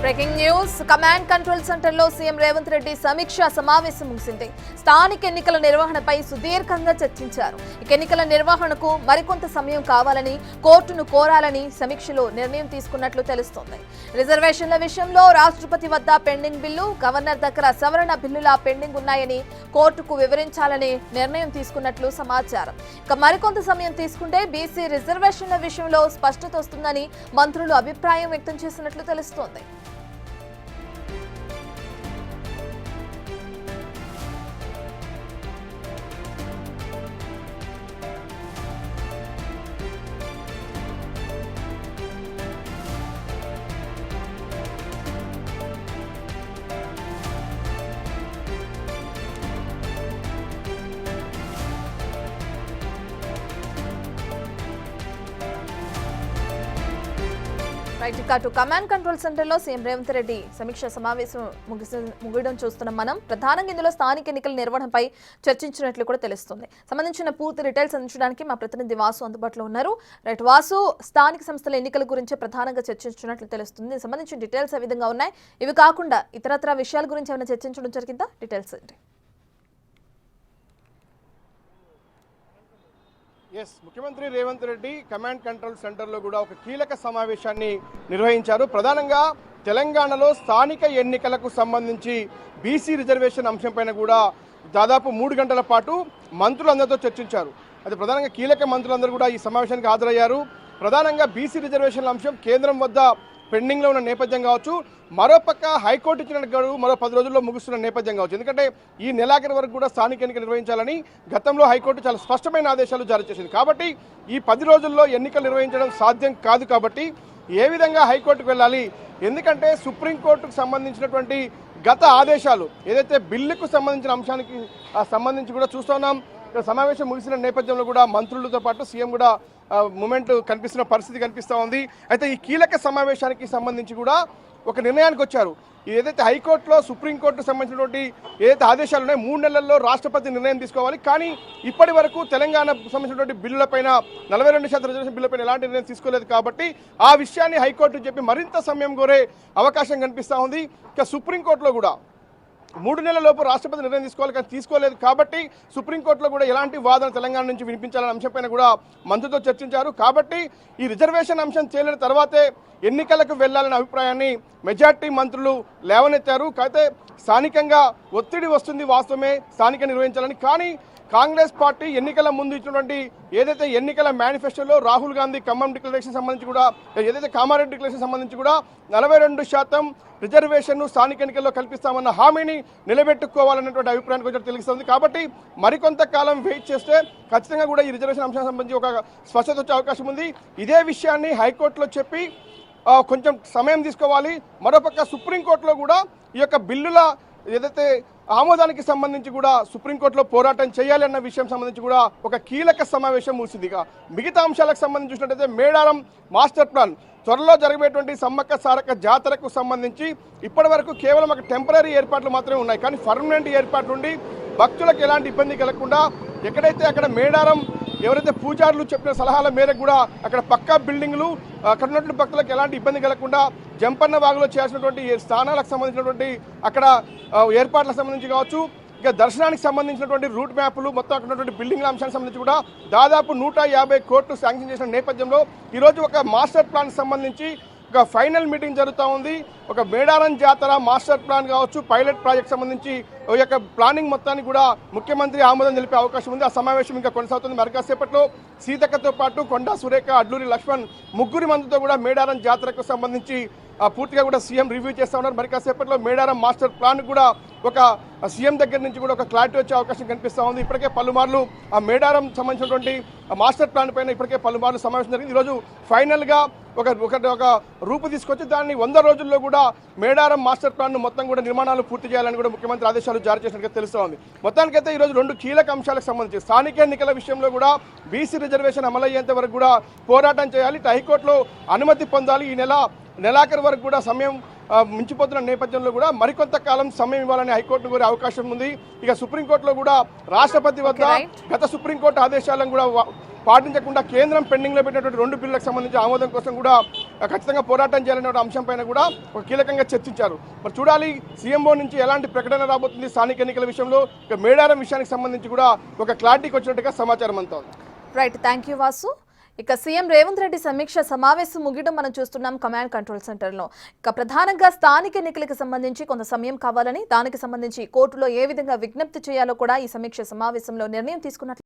Breaking news command control centre లో CM Revanth Reddy సమీక్షా సమావేశం ముగిసింది. స్థానిక ఎన్నికల నిర్వహణపై సుదీర్ఘంగా చర్చించారు. ఎన్నికల నిర్వహణకు మరికొంత సమయం కావాలని కోర్టును కోరాలని సమీక్షలో నిర్ణయం తీసుకున్నట్లు తెలుస్తోంది. రిజర్వేషన్ల విషయంలో రాష్ట్రపతి వద్ద పెండింగ్ బిల్లు, గవర్నర్ దగ్గర సవరణ బిల్లుల పెండింగ్ ఉన్నాయని కోర్టుకు వివరించాలని నిర్ణయం తీసుకున్నట్లు సమాచారం. మరికొంత సమయం తీసుకుంటే బీసీ రిజర్వేషన్ల విషయంలో స్పష్టత వస్తుందని మంత్రులు అభిప్రాయం వ్యక్తం చేసినట్లు తెలుస్తోంది. కమాండ్ కంట్రోల్ సెంటర్ లో సీఎం రేవంత్ రెడ్డి సమీక్ష సమావేశం ముగియడం చూస్తున్నాం మనం. ప్రధానంగా ఇందులో స్థానిక ఎన్నికల నిర్వహణపై చర్చించినట్లు కూడా తెలుస్తుంది. సంబంధించిన పూర్తి డీటెయిల్స్ అందించడానికి మా ప్రతినిధి వాసు అందుబాటులో ఉన్నారు. రైట్ వాసు, స్థానిక సంస్థల ఎన్నికల గురించి ప్రధానంగా చర్చించినట్లు తెలుస్తుంది. సంబంధించిన డీటెయిల్స్ ఏ విధంగా ఉన్నాయి? ఇవి కాకుండా ఇతరత్ర విషయాల గురించి ఏమైనా చర్చించడం జరిగిందా? డీటెయిల్స్ ఏంటి? ముఖ్యమంత్రి రేవంత్ రెడ్డి కమాండ్ కంట్రోల్ సెంటర్లో కూడా ఒక కీలక సమావేశాన్ని నిర్వహించారు. ప్రధానంగా తెలంగాణలో స్థానిక ఎన్నికలకు సంబంధించి బీసీ రిజర్వేషన్ అంశంపైన కూడా దాదాపు 3 గంటల పాటు మంత్రులందరితో చర్చించారు. అది ప్రధానంగా కీలక మంత్రులందరూ కూడా ఈ సమావేశానికి హాజరయ్యారు. ప్రధానంగా బీసీ రిజర్వేషన్ల అంశం కేంద్రం వద్ద పెండింగ్లో ఉన్న నేపథ్యం కావచ్చు, మరోపక్క హైకోర్టు ఇచ్చిన గడువు మరో 10 రోజుల్లో ముగుస్తున్న నేపథ్యం కావచ్చు. ఎందుకంటే ఈ నెలాఖరు వరకు కూడా స్థానిక ఎన్నికలు నిర్వహించాలని గతంలో హైకోర్టు చాలా స్పష్టమైన ఆదేశాలు జారీ చేసింది. కాబట్టి ఈ 10 రోజుల్లో ఎన్నికలు నిర్వహించడం సాధ్యం కాదు. కాబట్టి ఏ విధంగా హైకోర్టుకు వెళ్ళాలి? ఎందుకంటే సుప్రీంకోర్టుకు సంబంధించినటువంటి గత ఆదేశాలు ఏదైతే బిల్లుకు సంబంధించిన అంశానికి సంబంధించి కూడా చూస్తున్నాం. సమావేశం ముగిసిన నేపథ్యంలో కూడా మంత్రులతో పాటు సీఎం కూడా మూమెంట్ కనిపిస్తున్న పరిస్థితి కనిపిస్తూ ఉంది. అయితే ఈ కీలక సమావేశానికి సంబంధించి కూడా ఒక నిర్ణయానికి వచ్చారు. ఏదైతే హైకోర్టులో సుప్రీంకోర్టుకు సంబంధించినటువంటి ఏదైతే ఆదేశాలు ఉన్నాయో 3 నెలల్లో రాష్ట్రపతి నిర్ణయం తీసుకోవాలి. కానీ ఇప్పటి వరకు తెలంగాణ సంబంధించినటువంటి బిల్లులపైన 42% రిజర్వేషన్ బిల్లుపైన ఎలాంటి నిర్ణయం తీసుకోలేదు. కాబట్టి ఆ విషయాన్ని హైకోర్టు చెప్పి మరింత సమయం కోరే అవకాశం కనిపిస్తూ ఉంది. ఇక సుప్రీంకోర్టులో కూడా 3 నెలల లోపు రాష్ట్రపతి నిర్ణయం తీసుకోవాలి, కానీ తీసుకోలేదు. కాబట్టి సుప్రీంకోర్టులో కూడా ఎలాంటి వాదన తెలంగాణ నుంచి వినిపించాలనే అంశంపైన కూడా మంత్రితో చర్చించారు. కాబట్టి ఈ రిజర్వేషన్ అంశం తేలిన తర్వాతే ఎన్నికలకు వెళ్లాలనే అభిప్రాయాన్ని మెజార్టీ మంత్రులు లేవనెత్తారు. అయితే స్థానికంగా ఒత్తిడి వస్తుంది, వాస్తవమే స్థానిక నిర్వహించాలని. కానీ కాంగ్రెస్ పార్టీ ఎన్నికల ముందు ఇచ్చినటువంటి ఏదైతే ఎన్నికల మేనిఫెస్టోలో రాహుల్ గాంధీ ఖమ్మం డిక్లరేషన్ సంబంధించి కూడా ఏదైతే కామారెడ్డి డిక్లరేషన్ సంబంధించి కూడా 42% రిజర్వేషన్ను స్థానిక ఎన్నికల్లో కల్పిస్తామన్న హామీని నిలబెట్టుకోవాలన్నటువంటి అభిప్రాయానికి వచ్చి తెలుస్తుంది. కాబట్టి మరికొంత కాలం వెయిట్ చేస్తే ఖచ్చితంగా కూడా ఈ రిజర్వేషన్ అంశానికి సంబంధించి ఒక స్పష్టత వచ్చే అవకాశం ఉంది. ఇదే విషయాన్ని హైకోర్టులో చెప్పి కొంచెం సమయం తీసుకోవాలి. మరోపక్క సుప్రీంకోర్టులో కూడా ఈ యొక్క బిల్లుల ఏదైతే ఆమోదానికి సంబంధించి కూడా సుప్రీంకోర్టులో పోరాటం చేయాలి అన్న విషయం సంబంధించి కూడా ఒక కీలక సమావేశం ముగిసింది. మిగతా అంశాలకు సంబంధించి చూసినట్టయితే మేడారం మాస్టర్ ప్లాన్, త్వరలో జరగబోయేటువంటి సమ్మక్క సారక్క జాతరకు సంబంధించి ఇప్పటి వరకు కేవలం ఒక టెంపరీ ఏర్పాట్లు మాత్రమే ఉన్నాయి. కానీ పర్మనెంట్ ఏర్పాట్లు ఉండి భక్తులకు ఎలాంటి ఇబ్బంది కలగకుండా ఎక్కడైతే అక్కడ మేడారం ఎవరైతే పూజారులు చెప్పిన సలహాల మేరకు కూడా అక్కడ పక్కా బిల్డింగ్లు అక్కడ ఉన్నటువంటి భక్తులకు ఎలాంటి ఇబ్బంది కలగకుండా జంపన్న వాగులో చేయాల్సినటువంటి స్థానాలకు సంబంధించినటువంటి అక్కడ ఏర్పాట్లకు సంబంధించి కావచ్చు, ఇక దర్శనానికి సంబంధించినటువంటి రూట్ మ్యాప్లు మొత్తం అక్కడ ఉన్నటువంటి బిల్డింగ్ల అంశానికి సంబంధించి కూడా దాదాపు 150 కోట్లు శాంక్షన్ చేసిన నేపథ్యంలో ఈరోజు ఒక మాస్టర్ ప్లాన్ సంబంధించి ఒక ఫైనల్ మీటింగ్ జరుగుతూ ఉంది. ఒక మేడారం జాతర మాస్టర్ ప్లాన్ కావచ్చు, పైలట్ ప్రాజెక్ట్ సంబంధించి ఈ యొక్క ప్లానింగ్ మొత్తాన్ని కూడా ముఖ్యమంత్రి ఆమోదం తెలిపే అవకాశం ఉంది. ఆ సమావేశం ఇంకా కొనసాగుతుంది. మరికాసేపట్లో సీతక్కతో పాటు కొండా సురేఖ, అడ్లూరి లక్ష్మణ్ ముగ్గురి మందితో కూడా మేడారం జాతరకు సంబంధించి పూర్తిగా కూడా సీఎం రివ్యూ చేస్తూ ఉన్నారు. మరికాసేపట్లో మేడారం మాస్టర్ ప్లాన్ కూడా ఒక సీఎం దగ్గర నుంచి కూడా ఒక క్లారిటీ వచ్చే అవకాశం కనిపిస్తూ ఉంది. ఇప్పటికే పలుమార్లు ఆ మేడారం సంబంధించినటువంటి మాస్టర్ ప్లాన్ పైన ఇప్పటికే పలుమార్లు సమావేశం జరిగింది. ఈరోజు ఫైనల్గా ఒక రూపు తీసుకొచ్చి దాన్ని 100 రోజుల్లో కూడా మేడారం మాస్టర్ ప్లాన్ మొత్తం కూడా నిర్మాణాలు పూర్తి చేయాలని కూడా ముఖ్యమంత్రి ఆదేశాలు జారీ చేసినట్టుగా తెలుస్తూ ఉంది. మొత్తానికైతే ఈరోజు 2 కీలక అంశాలకు సంబంధించి స్థానిక ఎన్నికల విషయంలో కూడా బీసీ రిజర్వేషన్ అమలయ్యేంత వరకు కూడా పోరాటం చేయాలి. హైకోర్టులో అనుమతి పొందాలి. ఈ నెలాఖరు వరకు కూడా సమయం మించిపోతున్న నేపథ్యంలో కూడా మరికొంత కాలం సమయం ఇవ్వాలని హైకోర్టును కోరే అవకాశం ఉంది. ఇక సుప్రీంకోర్టులో కూడా రాష్ట్రపతి వద్ద గత సుప్రీంకోర్టు ఆదేశాలను కూడా పాటించకుండా కేంద్రం పెండింగ్ లో పెట్టినటువంటి 2 బిల్లులకు సంబంధించి ఆమోదం కోసం కూడా ఖచ్చితంగా పోరాటం చేయాలనే ఒక అంశంపైన కూడా ఒక కీలకంగా చర్చించారు. మరి చూడాలి సీఎంఓ నుంచి ఎలాంటి ప్రకటన రాబోతుంది స్థానిక ఎన్నికల విషయంలో. ఇక మేడారం విషయానికి సంబంధించి కూడా ఒక క్లారిటీకి వచ్చినట్టుగా సమాచారం అంతా ఉంది. Right, thank you Vasu. ఇక సీఎం రేవంత్ రెడ్డి సమీక్ష సమావేశం ముగియడం మనం చూస్తున్నాం కమాండ్ కంట్రోల్ సెంటర్లో. ఇక ప్రధానంగా స్థానిక ఎన్నికలకు సంబంధించి కొంత సమయం కావాలని, దానికి సంబంధించి కోర్టులో ఏ విధంగా విజ్ఞప్తి చేయాలో కూడా ఈ సమీక్ష సమావేశంలో నిర్ణయం తీసుకున్నట్లు